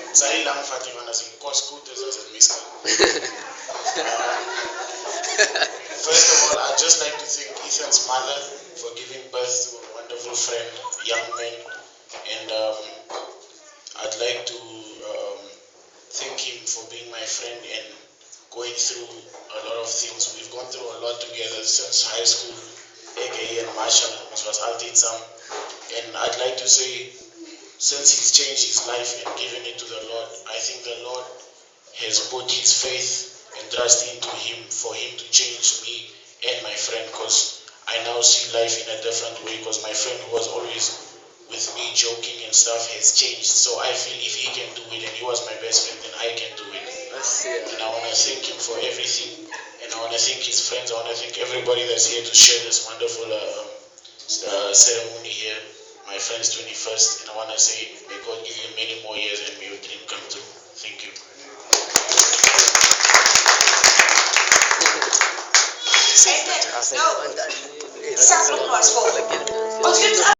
Sorry, lang Fatima, as in cost scooters as a miska. First of all, I'd just like to thank Ethan's mother for giving birth to a wonderful friend, young man, and I'd like to thank him for being my friend and going through a lot of things. We've gone through a lot together since high school, aka and Marshall, which was Altitsam, and I'd like to say, since he's changed his life and given it to the Lord, I think the Lord has put his faith and trust into him for him to change me and my friend, because I now see life in a different way, because my friend who was always with me joking and stuff has changed. So I feel if he can do it and he was my best friend, then I can do it. And I want to thank him for everything, and I want to thank his friends. I want to thank everybody that's here to share this wonderful ceremony here, my friend's 21st, and I want to say, may God give you many more years and may your dream come true. Thank you. No, it's not